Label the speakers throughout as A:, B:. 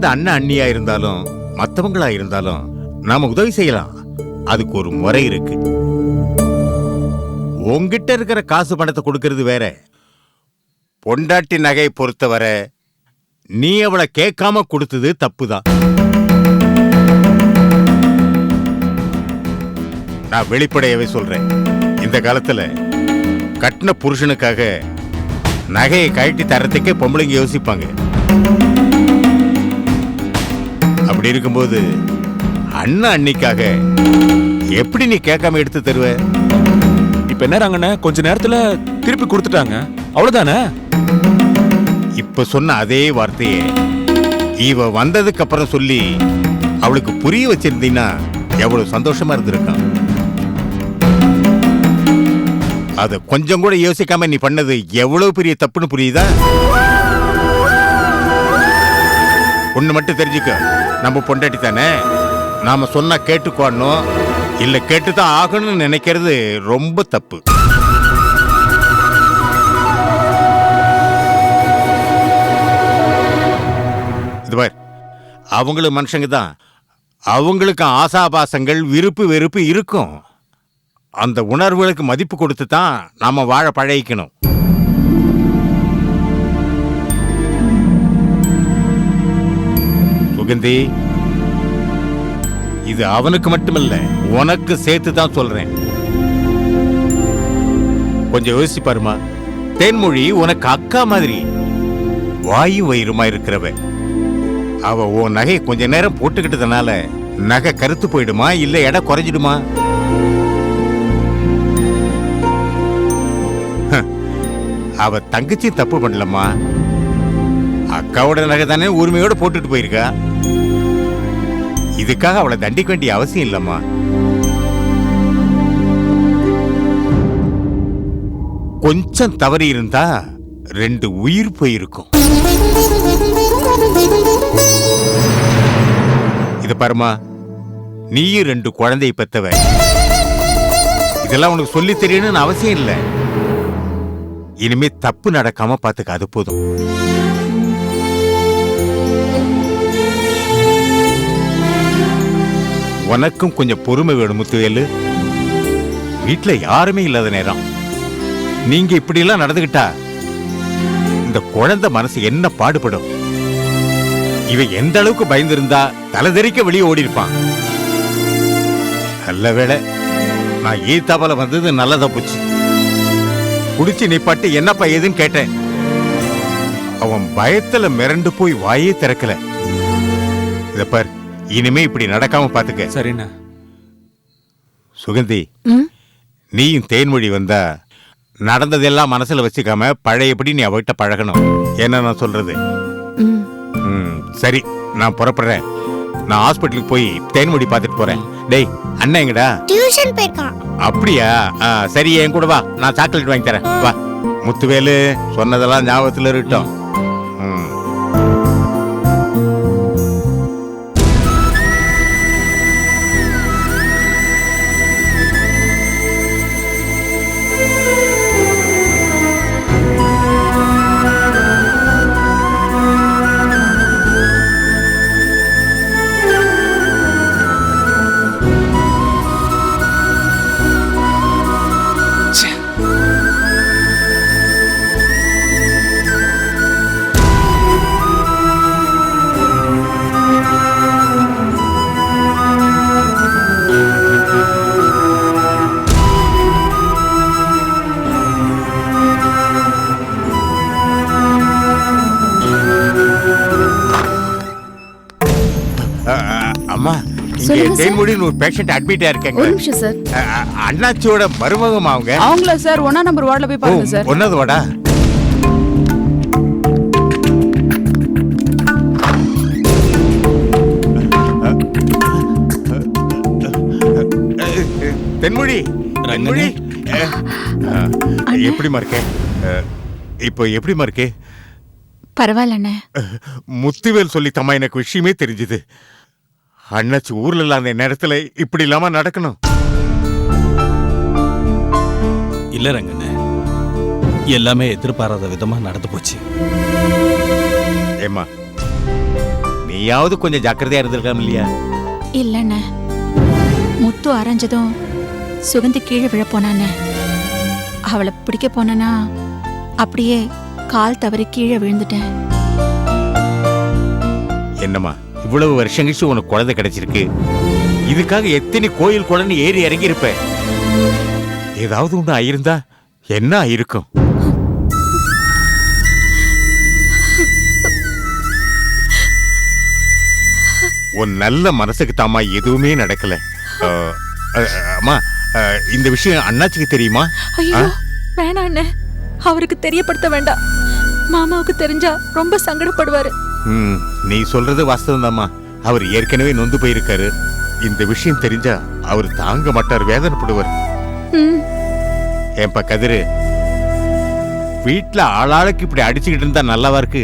A: அந்த அண்ணன் அண்ணியா இருந்தாலும் மத்தவங்களா இருந்தாலும் நாம உதவி செய்யலாம். அதுக்கு ஒரு முறை இருக்கு. உங்ககிட்ட இருக்கிற காசு பணத்தை கொடுக்கறது வேற. பொண்டாட்டி நகையை பொறுத்தவரை நீ அவளை கேட்காம கொடுத்தது தப்புதான். நான் வெளிப்படையவே சொல்றேன். இந்த காலத்துல கட்டின புருஷனுக்காக நகையை கழட்டி தரத்துக்கே பொம்பளைங்க யோசிப்பாங்க. அப்படி இருக்கும்போது அண்ணன் அன்னிக்காக எப்படி நீ கேட்காம எடுத்து தருவ?
B: இப்ப என்ன ராங்கண்ணே, கொஞ்ச நேரத்துல திருப்பி கொடுத்துட்டாங்க, அவ்வளவுதானே?
A: இப்ப சொன்ன அதே வார்த்தையே இவ வந்ததுக்கு அப்புறம் சொல்லி அவளுக்கு புரிய வச்சிருந்தீங்கன்னா எவ்வளவு சந்தோஷமா இருந்திருக்கான். அத கொஞ்சம் கூட யோசிக்காம நீ பண்ணது எவ்வளவு பெரிய தப்புன்னு புரியுதா? ஒண்ணு மட்டும் தெரிஞ்சுக்க, நம்ம பொண்டாட்டி தானே, நாம சொன்னா கேட்டுக்கோணும், இல்ல கேட்டுதான் ஆகணும்னு நினைக்கிறது ரொம்ப தப்பு. இது பார், அவங்களும் மனுஷங்க தான். அவங்களுக்கு ஆசாபாசங்கள், விருப்பு வெறுப்பு இருக்கும். அந்த உணர்வுகளுக்கு மதிப்பு கொடுத்து தான் நாம வாழ பழகிக்கணும். சுகந்தி, இது அவனுக்கு மட்டுமல்ல, உனக்கு சேர்த்து தான் சொல்றேன். கொஞ்சம் யோசிச்சு பாருமா. தேன்மொழி உனக்கு அக்கா மாதிரி, வாயு வயிறுமா இருக்கிறவ. அவ உன் நகை கொஞ்ச நேரம் போட்டுக்கிட்டதுனால நகை கருத்து போயிடுமா, இல்ல எடை குறைஞ்சிடுமா? அவ தங்கச்சி தப்பு பண்ணலம்மா. அக்காவோட நகை தானே உரிமையோட போட்டுட்டு போயிருக்கா. இதுக்காக அவளை தண்டிக்க வேண்டிய அவசியம் இல்லம்மா. கொஞ்சம் தவறி இருந்தா 2 உயிர் போயிருக்கும். இது பாருமா, நீயும் 2 குழந்தையை பெத்தவ. இதெல்லாம் உனக்கு சொல்லி தெரியணும்னு அவசியம் இல்லை. இனிமே தப்பு நடக்காம பாத்துக்க, அது போதும். உனக்கும் கொஞ்சம் பொறுமை வேணும் முத்துவேலு. வீட்டுல யாருமே இல்லாத நேரம் நீங்க இப்படி எல்லாம் நடந்துகிட்டா இந்த குழந்தை மனசு என்ன பாடுபடும்? இவன் எந்த அளவுக்கு பயந்திருந்தா தலைதெறிக்க வெளியே ஓடி இருப்பான். நல்ல வேளை நான் ஈத்தாபால வந்தது நல்லதா போச்சு. குடிச்சு நிப்பாட்டி என்னப்பா ஏதுன்னு கேட்டேன். அவன் பயத்துல மிரண்டு போய் வாயே திறக்கல. இத பார், இனிமே இப்படி நடக்காம பாத்துக்க.
B: சரிண்ணா.
A: சுகந்தி, நீயும் தேன்மொழி வந்தா நடந்ததெல்லாம் மனசுல வச்சுக்காம பழையபடி நீ அவகிட்ட பழகணும். என்ன நான் சொல்றது? சரி, நான் புறப்படுறேன். நான் ஹாஸ்பிட்டலுக்கு போய் தேன்மொழி பார்த்துட்டு போறேன். டேய், அண்ணா எங்கடா?
C: டியூஷன் போயிருக்கான்.
A: அப்படியா? சரி, என் கூட வா, நான் சாக்லேட் வாங்கி தரேன். வா முத்துவேலு, சொன்னதெல்லாம் ஞாபகத்துல இருக்கட்டும். அம்மா, இங்க தேன்மொழின்னு ஒரு பேஷண்ட் அட்மிட் ஆயிருக்காங்க.
D: ஒரு நிமிஷம் சார்.
A: அண்ணாச்சியோட மருமகம் அவங்க.
D: அவங்களா சார்? 1ஆம் நம்பர் வார்டுல போய் பாருங்க சார்.
A: 1வது வார்டா? தென்மொழி, தென்மொழி, எப்படிமா இருக்க? இப்போ எப்படிமா இருக்கு?
C: பரவாயில்லண்ணே.
A: முத்துவேல் சொல்லி தம்மா எனக்கு விஷயமே தெரிஞ்சுது. அண்ணாச்சி ஊர்ல இல்லாத நேரத்துல இப்படி இல்லாம நடக்கணும்.
B: இல்ல ரங்கண்ணே, எல்லாமே எதிர்பாராத விதமா நடந்து போச்சு.
A: ஏம்மா, நீ நீயாவது கொஞ்சம் ஜாக்கிரதையா இருந்திருக்கலாம் இல்லையா?
C: இல்லண்ணே, முத்து அரைஞ்சதும் சுகந்தி கீழே விழ போனானே. அவளை பிடிக்க போனா அப்படியே கால் தவறி கீழே விழுந்துட்டேன்.
A: என்னம்மா இவ்வளவு வருஷம் கழிச்சு உனக்கு குழந்தை கிடைச்சிருக்கு. இதுக்காக எத்தனை கோயில் குழந்தை ஏறி இறங்கி இருப்ப. ஏதாவது ஒண்ணு ஆயிருந்தா என்ன ஆயிருக்கும்? உன் நல்ல மனசுக்கு தாமா எதுவுமே நடக்கல. அம்மா, இந்த விஷயம் அண்ணாச்சிக்கு தெரியுமா?
C: ஐயோ வேணாம் அண்ணே, அவருக்கு தெரியப்படுத்த வேண்டாம். மாமாவுக்கு தெரிஞ்சா ரொம்ப சங்கடப்படுவாரு.
A: நீ சொல்றது வாஸ்தவம் தாம்மா. அவர் ஏற்கனவே நொந்து போயிருக்காரு. இந்த விஷயம் தெரிஞ்சா அவர் தாங்க மாட்டார், வேதனைப்படுவார். ஏன்பா கதிரு, வீட்டுல ஆளாளுக்கு இப்படி அடிச்சுக்கிட்டு இருந்தா நல்லாவா இருக்கு?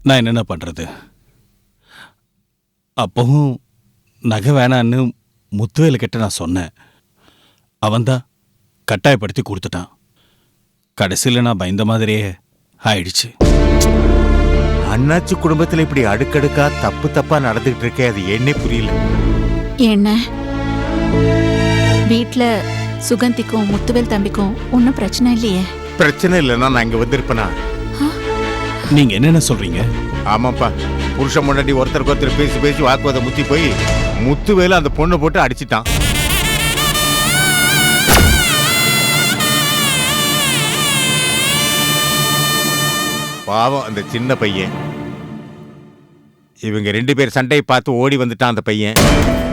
E: நான் என்னென்ன பண்றது? அப்பவும் நகை வேணான்னு முத்துவேலு கிட்ட நான் சொன்னேன். அவன்தான் கட்டாயப்படுத்தி கொடுத்துட்டான். கடைசியில் நான் பயந்த மாதிரியே ஆயிடுச்சு.
A: அண்ணாச்சி குடும்பத்துல இப்படி அடுக்கடுக்கா தப்பு தப்பா நடந்துகிட்டு இருக்கே, அது என்னே புரியல.
C: என்ன வீட்ல சுகந்திக்கும் முத்துவேல் தம்பிக்கும் ஒன்னும் பிரச்சனை இல்லையே?
A: பிரச்சனை இல்லைன்னா நான் இங்க வந்திருப்பேனா?
E: நீங்க என்னென்ன சொல்றீங்க?
A: ஆமாப்பா, புருஷன் முன்னாடி ஒருத்தருக்கு ஒருத்தர் பேசி பேசி வாக்குவாதம் முத்தி போய் முத்துவேலு அந்த பொண்ணை போட்டு அடிச்சிட்டான். பாவம் அந்த சின்ன பையன். இவங்க 2 பேர் சண்டையை பார்த்து ஓடி வந்துட்டான் அந்த பையன்.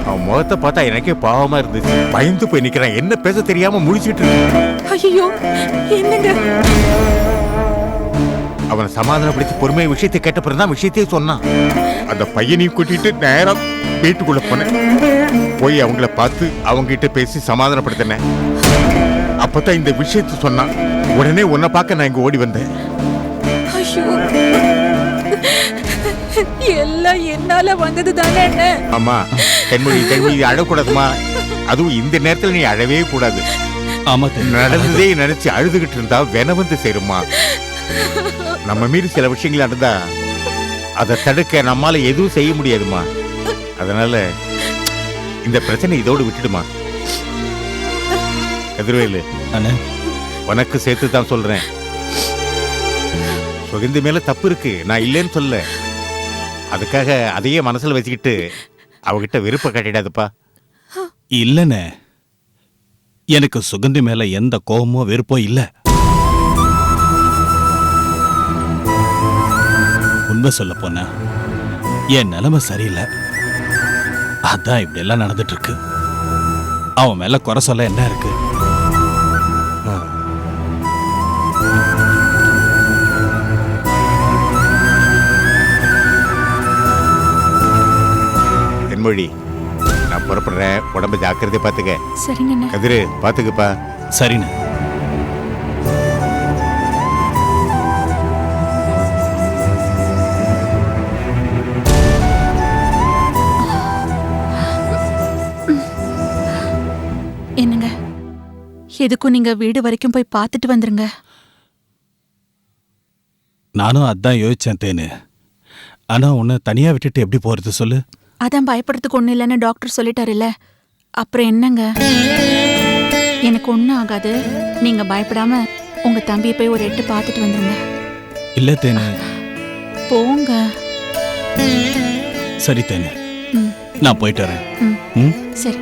A: அவன் முகத்தை பார்த்தா எனக்கே பாவமா இருந்துச்சு. பயந்து போய் நிக்கிறான். என்ன பேச தெரியாம முழிச்சிட்டு இருக்கு.
C: ஐயோ என்னங்க?
A: அவனை சமாதானப்படுத்தி பொறுமை விஷயத்தை கேட்ட தான் விஷயத்தையே சொன்னான். அந்த பையனையும் கூட்டிட்டு நேரம் வீட்டுக்குள்ள போனேன். போய் அவங்கள பார்த்து அவங்க கிட்ட பேசி சமாதானப்படுத்தினேன். அப்பதான் இந்த விஷயத்தை சொன்னான். உடனே உன்னை பார்க்க நான் இங்க ஓடி வந்தேன்.
C: எல்லாம் என்னால வந்தது தானே.
A: ஆமா தென்மொழி அழக்கூடாதுமா. அதுவும் இந்த நேரத்துல நீ அழவே கூடாது.
E: ஆமா,
A: நடந்ததே நினைச்சு அழுதுகிட்டு இருந்தா வென வந்து சேருமா. நம்ம மீறி சில விஷயங்கள் நடந்தா அதை தடுக்க நம்மால எதுவும் செய்ய முடியாதுமா. அதனால இந்த பிரச்சனை இதோடு விட்டுடுமா. கதிர்வேலு, உனக்கு சேர்த்து தான் சொல்றேன். சுகந்தி மேல தப்பு இருக்கு, நான் இல்லைன்னு சொல்ல. அதுக்காக அதையே மனசுல வச்சுக்கிட்டு அவகிட்ட விருப்பம் கட்டிடாதுப்பா.
E: இல்லனே, எனக்கு சுகந்தி மேல எந்த கோபமோ வெறுப்போ இல்ல. உண்மை சொல்ல போனா என் நிலைமை சரியில்லை. அதான் இப்படி எல்லாம் நடந்துட்டு இருக்கு. அவன் மேல குறை சொல்ல என்ன இருக்கு?
A: தென்மொழி, நான் புறப்படுறேன். உடம்ப ஜாக்கிரதை பாத்துக்க.
C: சரிங்க
A: கதிரு, பாத்துக்கப்பா.
E: சரிண்ணே.
C: என்னங்க, எதுக்கும் நீங்க வீடு வரைக்கும் போய் பார்த்துட்டு வந்துருங்க.
E: நானும் அதான் யோசிச்சேன் தேனு. ஆனா உன்னை தனியா விட்டுட்டு எப்படி போறது சொல்லு?
C: அதான் பயப்படுறதுக்கு ஒண்ணு இல்லைன்னு டாக்டர் சொல்லிட்டாருல்ல, அப்புறம் என்னங்க? எனக்கு ஒன்றும் ஆகாது. நீங்க பயப்படாம உங்க தம்பியை போய் ஒரு எட்டு பார்த்துட்டு வந்துருங்க.
E: இல்ல தேனு.
C: போங்க.
E: சரி தேனு, நான் போயிட்டு வரேன்.
C: சரி.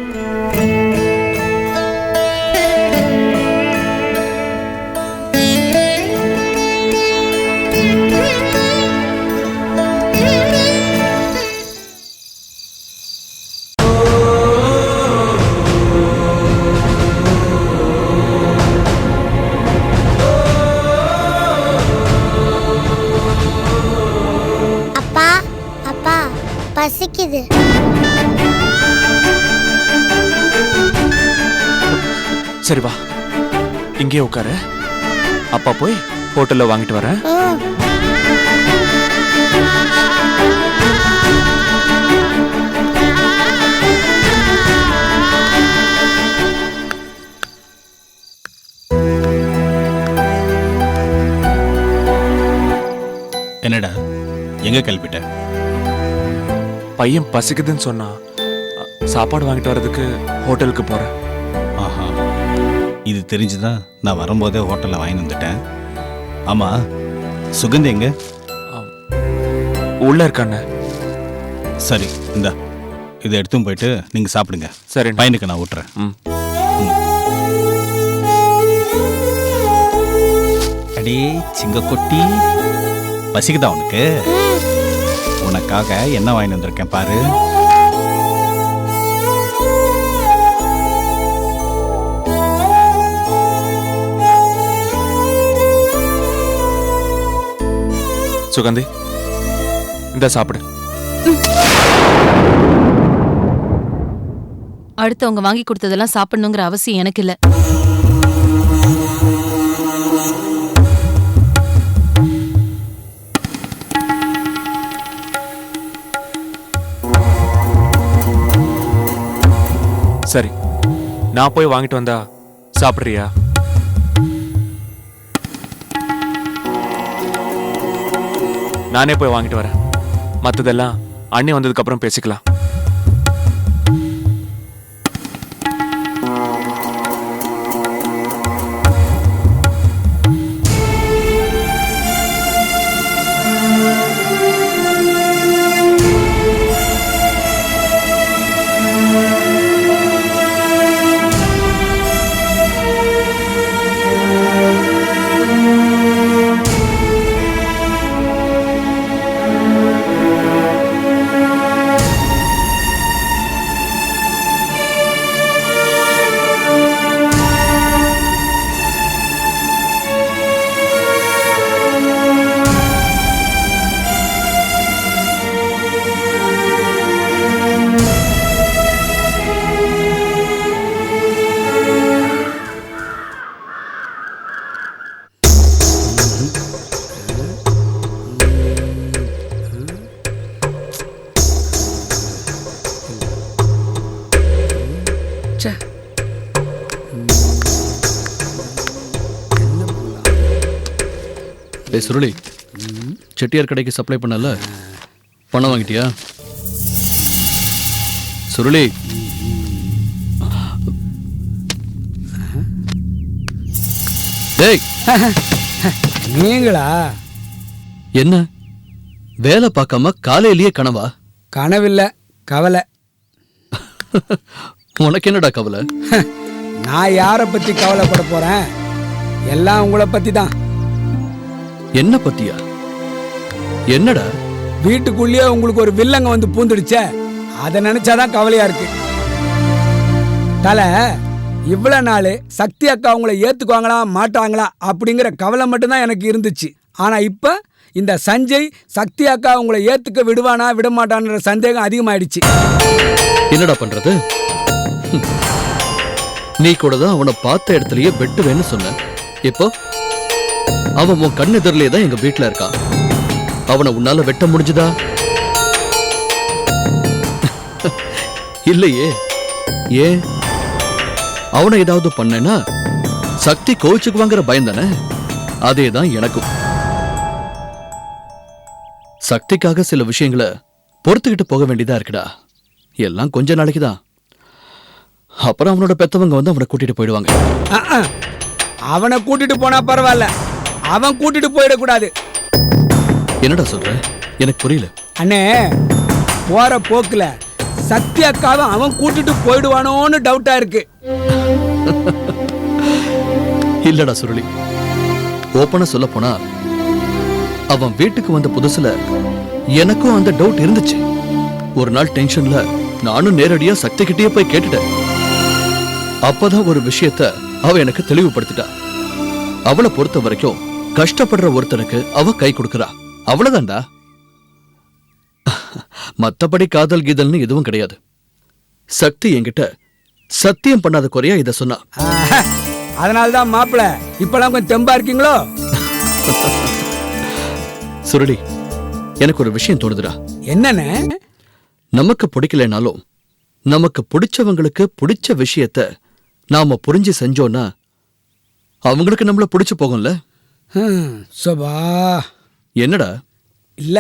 F: பசிக்குது.
B: சரி வா, இங்கே உட்காரு. அப்பா போய் ஹோட்டல்ல வாங்கிட்டு வரேன்.
E: என்னடா, எங்க கிளம்பிட்ட?
B: பையன் பசிக்குதுன்னு சொன்னா சாப்பாடு வாங்கிட்டு வர்றதுக்கு ஹோட்டலுக்கு போறேன்.
E: ஆஹா, இது தெரிஞ்சுதான் நான் வரும்போதே ஹோட்டலில் வாங்கி வந்துட்டேன். ஆமா, சுகந்தி எங்க?
B: உள்ள இருக்காண்ணே.
E: சரி, இந்தா இதை எடுத்தும் போயிட்டு நீங்க சாப்பிடுங்க.
B: சரி
E: பையனுக்கு நான் ஊட்டுறேன். அடே சிங்கக்குட்டி, பசிக்குதா உனக்கு? உனக்காக என்ன வாங்கி வந்திருக்கேன் பாரு.
B: சுகந்தி, இந்த சாப்பிடு.
F: அடுத்தவங்க வாங்கி கொடுத்ததெல்லாம் சாப்பிடணுங்கிற அவசியம் எனக்கு இல்ல.
B: சரி, நான் போய் வாங்கிட்டு வந்தா சாப்பிடுறியா? நானே போய் வாங்கிட்டு வரேன். மற்றதெல்லாம் அண்ணி வந்ததுக்கு அப்புறம் பேசிக்கலாம்.
G: சுருளி, செட்டியார் கடைக்கு சப்ளை பண்ணல, பணம் வாங்கிட்டியா? சுருளி, டேய்,
H: நீங்களா?
G: என்ன வேலை பார்க்காம காலையிலேயே கனவா?
H: கனவில்ல, கவலை.
G: உனக்கு என்னடா கவலை?
H: நான் யாரை பத்தி கவலைப்பட போறேன்? எல்லாம் உங்களை பத்தி தான்.
G: என்ன பத்தியா? என்னடா?
H: வீட்டுக்குள்ளேயே உங்களுக்கு ஒரு வில்லங்க வந்து பூந்துடுச்சே, அதை நினைச்சாதான் கவலையா இருக்கு. தலை, இவ்வளவு நாள் சக்தி அக்கா உங்களை ஏத்துக்குவாங்களா மாட்டாங்களா அப்படிங்கிற கவலை மட்டும்தான் எனக்கு இருந்துச்சு. ஆனா இப்ப இந்த சஞ்சய் சக்தி அக்கா உங்களை ஏத்துக்க விடுவானா விடமாட்டான்ற சந்தேகம் அதிகமாயிடுச்சு.
G: என்னடா பண்றது? நீ கூட தான் அவனை பார்த்த இடத்துலயே வெட்டுவேன்னு சொன்ன. இப்போ அவன் உன் கண் எதிரிலே தான் எங்க வீட்டுல இருக்கான். அவனை உன்னால வெட்ட முடிஞ்சுதா? இல்லையே. ஏன்? அவனை ஏதாவது பண்ணேன்னா சக்தி கோவிச்சுக்குவாங்கிற பயம் தானே? அதே தான் எனக்கும். சக்திக்காக சில விஷயங்களை பொறுத்துக்கிட்டு போக வேண்டியதா இருக்குடா. எல்லாம் கொஞ்ச நாளைக்கு தான். அப்புறம் அவனோட பெத்தவங்க வந்து அவனை கூட்டிட்டு போயிடுவாங்க.
H: அவனை கூட்டிட்டு போனா பரவாயில்ல, அவன் கூட்டிட்டு போயிடக்கூடாது.
G: என்னடா சொல்ற? எனக்கு புரியல.
H: அண்ணே, போற போக்குல சக்தி அக்காவை அவன் கூட்டிட்டு போயிடுவானோன்னு டவுட்டா இருக்கு.
G: இல்லடா சுருளி, ஓப்பனா சொல்ல போனா அவன் வீட்டுக்கு வந்த புதுசுல எனக்கும் அந்த டவுட் இருந்துச்சு. ஒரு நாள் டென்ஷன்ல நானும் நேரடியா சக்தி கிட்டே போய் கேட்டுட்டேன். அப்பதான் ஒரு விஷயத்த அவ எனக்கு தெளிவுபடுத்திட்டா. அவளை பொறுத்த வரைக்கும் கஷ்டப்படுற ஒருத்தனுக்கு அவ கை கொடுக்கறா, அவ்வளவுதான்டா. மத்தபடி காதல் கீதல்னு எதுவும் கிடையாது. சக்தி என்கிட்ட சத்தியம் பண்ணாத குறையா இத சொன்னா.
H: அதனால்தான் மாப்பிள இப்பெல்லாம் கொஞ்சம் தெம்பா இருக்கீங்களோ?
G: சுருளி, எனக்கு ஒரு விஷயம் தோணுதுடா.
H: என்னன்னு?
G: நமக்கு பிடிக்கலனாலும் நமக்கு பிடிச்சவங்களுக்கு பிடிச்ச விஷயத்த நாம புரிஞ்சு செஞ்சோம்னா அவங்களுக்கு நம்மள பிடிச்சு போகும்ல.
H: சோபா,
G: என்னடா?
H: இல்ல,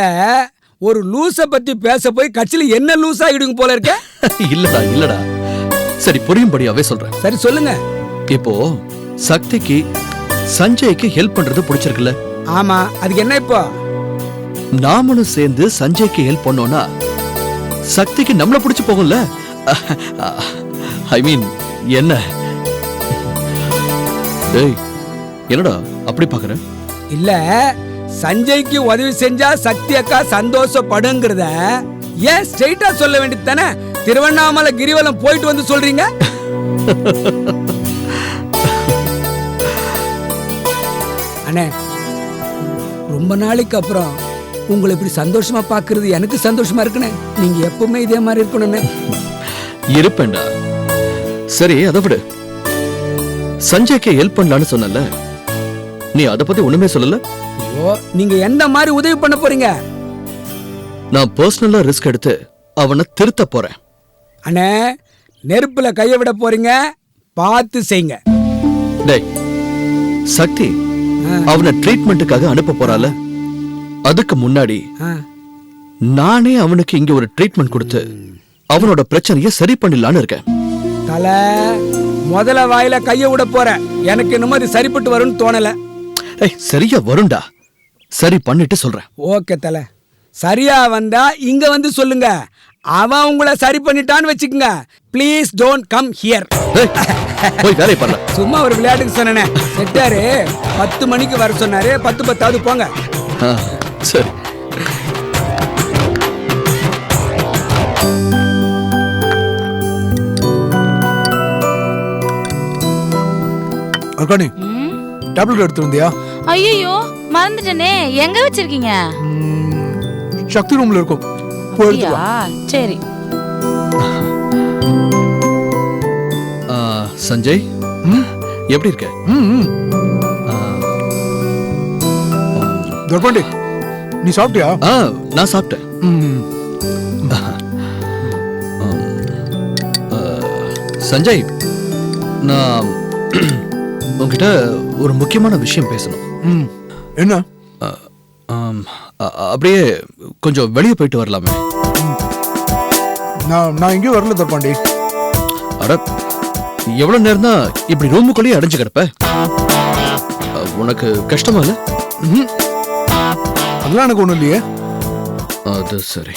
H: ஒரு லூச பத்தி பேச போய் கட்சியில என்ன லூஸ் ஆகிடுங்க போல இருக்க.
G: இல்லடா சரி புரியும்படியாவே சொல்றேன்.
H: சரி சொல்லுங்க.
G: இப்போ சக்திக்கு சஞ்சய்க்கு ஹெல்ப் பண்றது பிடிச்சிருக்குல்ல?
H: ஆமா, அதுக்கு என்ன இப்போ?
G: நாமளும் சேர்ந்து சஞ்சய்க்கு ஹெல்ப் பண்ணோம்னா சக்திக்கு நம்மள பிடிச்சு போகும்ல. ஐ மீன் என்ன? டேய் என்னடா அப்படி பாக்குற?
H: இல்ல, சஞ்சய்க்கு உதவி செஞ்சா சக்தி அக்கா சந்தோஷப்படுங்கிறத ஏன் ஸ்ட்ரைட்டா சொல்ல வேண்டியது தானே? திருவண்ணாமலை கிரிவலம் போயிட்டு வந்து சொல்றீங்க. அண்ணே, ரொம்ப நாளைக்கு அப்புறம் உங்களை இப்படி சந்தோஷமா பாக்குறது எனக்கு சந்தோஷமா இருக்குண்ணே. நீங்க எப்பவுமே இதே மாதிரி இருக்கணும்னு
G: இருப்பேன்டா. சரி அதை விடு. சஞ்சய்க்கு ஹெல்ப் பண்ணலான்னு சொன்னல, நீ அதை பத்தி ஒண்ணுமே சொல்லல.
H: ஐயோ, நீங்க எந்த மாதிரி உதவி பண்ண போறீங்க?
G: நான் பர்சனலா ரிஸ்க் எடுத்து அவனை திருத்த போறேன்.
H: அண்ணே, நெருப்புல கைய விட போறீங்க, பார்த்து செய்யுங்க.
G: டேய் சக்தி அவனை ட்ரீட்மெண்ட்டுக்காக அனுப்ப போறால, அதுக்கு முன்னாடி நானே அவனுக்கு இங்க ஒரு ட்ரீட்மெண்ட் கொடுத்து அவனோட பிரச்சனைய சரி பண்ணிடலான்னு இருக்கேன்.
H: தல, முதல்ல வாயில கைய விட போற. எனக்கு இன்னும் அது சரிப்பட்டு வரும்னு தோணல.
G: சரியா வரும்டா, சரி பண்ணிட்டு சொல்றேன்.
H: ஓகே தல, சரியா வந்தா இங்க வந்து சொல்லுங்க. அவன் உங்களை சரி பண்ணிட்டான்னு வச்சுக்கோங்க. Please don't come here.
G: போய் வேலையை பண்ண.
H: சும்மா ஒரு விளையாட்டுக்கு சொன்னேனே. செட்டாரு 10 மணிக்கு வர சொன்னாரு. 10:10 போங்க.
G: சரி.
I: அர்கானி, டேப்லெட் எடுத்து வந்தியா?
F: ஐயோ மறந்துட்டேனே. எங்க வச்சிருக்கீங்க?
I: சக்தி ரூம்ல இருக்கும்.
F: சரி.
G: சஞ்சய் எப்படி இருக்க?
I: தர்பாண்டி, நீ சாப்பிட்டியா?
G: நான் சாப்பிட்டேன். சஞ்சய், நான் உங்ககிட்ட ஒரு முக்கியமான விஷயம் பேசணும்.
I: என்ன?
G: அப்படியே கொஞ்சம் வெளியே போயிட்டு வரலாமே?
I: நான் எங்கேயும் வரல தர்பாண்டி.
G: அட, எவ்வளவு நேரம் தான் இப்படி ரூமுக்குள்ளேயே அடைஞ்சு கிடப்ப? உனக்கு கஷ்டமா இல்ல?
I: அதெல்லாம் எனக்கு ஒண்ணும் இல்லையே.
G: அது சரி.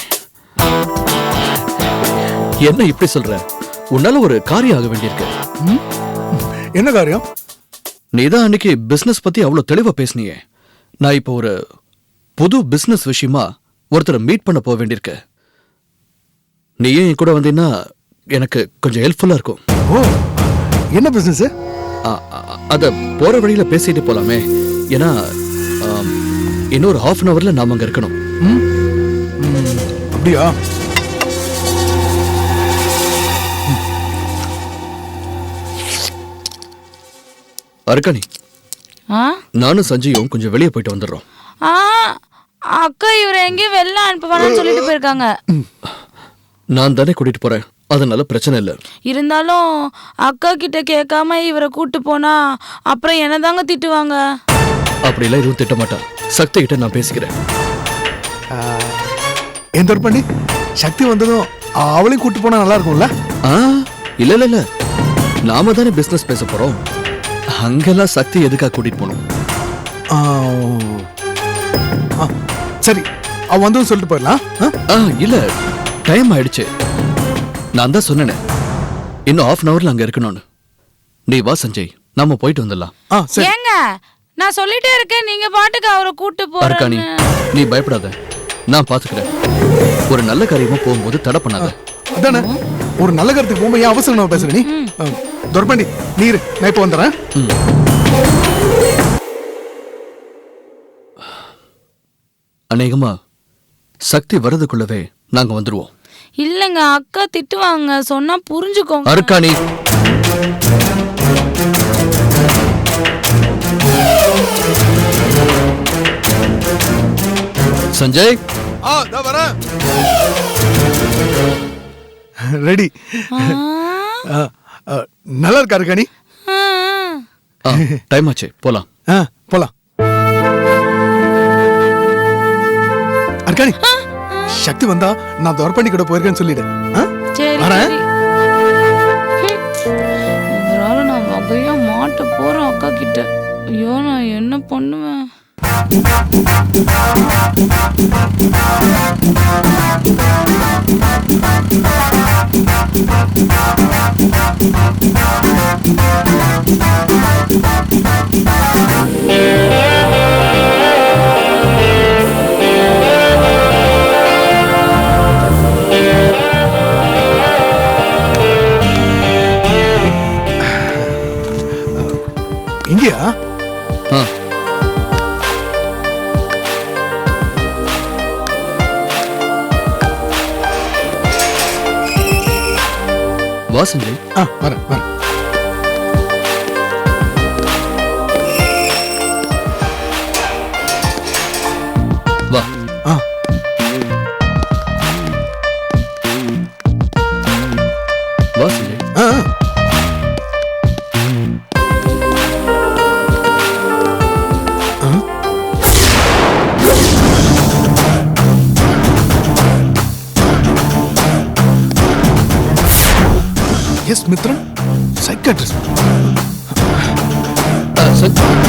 G: என்ன இப்படி சொல்ற? உன்னால ஒரு காரியம் ஆக வேண்டியிருக்கு.
I: என்ன காரியம்?
G: நீதான் அன்னைக்கு பிசினஸ் பத்தி அவ்வளவு தெளிவா பேசினியே. நான் இப்போ ஒரு புது பிசினஸ் விஷயமா ஒருத்தரை மீட் பண்ண போக வேண்டியிருக்கு. நீயே என் கூட வந்தீங்கன்னா எனக்கு கொஞ்சம் ஹெல்ப்ஃபுல்லா இருக்கும்.
I: ஓ, என்ன பிசினஸ்?
G: அத போற வழியில பேசிட்டு போலாமே. ஏன்னா இன்னொரு 1/2 hourல நாம அங்க இருக்கணும்.
I: அப்படியா?
G: அர்கானி, நானும் சஞ்சயும் கொஞ்சம் வெளியே போயிட்டு வந்துடுறோம்.
F: அக்கா இவரை எங்கேயும் வெளில அனுப்புவானு சொல்லிட்டு போயிருக்காங்க.
G: நான் தானே கூட்டிட்டு போறேன், அதனால பிரச்சனை இல்ல.
F: இருந்தாலும் அக்கா கிட்ட கேட்காம இவரை கூட்டு போனா அப்புறம் என்னதாங்க திட்டுவாங்க.
G: அப்படிலாம் எதுவும் திட்ட மாட்டான். சக்தி கிட்ட நான் பேசிக்கிறேன்.
I: என் தர்பாண்டி, சக்தி வந்ததும் அவளையும் கூட்டு போனா நல்லா இருக்கும்ல?
G: இல்ல இல்ல இல்ல, நாம தானே பிசினஸ் பேச போறோம். அங்கெல்லாம் சக்தி எதுக்காக கூட்டிட்டு போனோம்?
I: சரி, அவ வந்ததும் சொல்லிட்டு போயிடலாம்.
G: இல்ல, டைம் ஆயிடுச்சு. நான் தான் சொன்னேனே இன்னும் 1/2 hourல அங்க இருக்கணும்னு. நீ வா சஞ்சய், நாம போயிட்டு வந்துடலாம்.
F: ஏங்க, நான் சொல்லிட்டே இருக்கேன், நீங்க பாட்டுக்கு அவரை கூட்டு போறீங்க.
G: நீ பயப்படாத, நான் பாத்துக்கிறேன். ஒரு நல்ல காரியமா போகும்போது தடை பண்ணாத.
I: அதானே, ஒரு நல்ல கருத்துக்கு போகும்போது ஏன் அவசரம் நம்ம பேசுற? நீ தர்பாண்டி, நீர் நான் இப்ப வந்துடுறேன்.
G: அநேகமா சக்தி வரதுக்குள்ளவே நாங்க வந்துருவோம்.
F: இல்லங்க, அக்கா திட்டுவாங்க, சொன்னா புரிஞ்சுக்கோங்க.
G: அர்கானி, சஞ்சய்,
I: வரேன். ரெடி. நல்லா இருக்கா அர்கானி?
G: டைம் ஆச்சு, போலாம்.
I: போலாம். அர்கானி, சக்தி வந்தா நான் துரப்பண்டி கூட போயிருக்கேன்னு சொல்லிடு ஆ?
F: சரி
I: வரேன்.
F: சரி இவரால நான் வகையா மாட்ட போறேன் அக்கா கிட்ட. ஐயோ நான் என்ன பண்ணுவேன்?
I: இங்கயா?
G: ஆ வா சஞ்சய்.
I: ஆ வரேன் வரேன்.
G: வா.
I: ஆ
G: வா சஞ்சய்.
I: ஆ எஸ் மித்ரன் சைக்காட்ரிஸ்ட்.
G: சஞ்சய்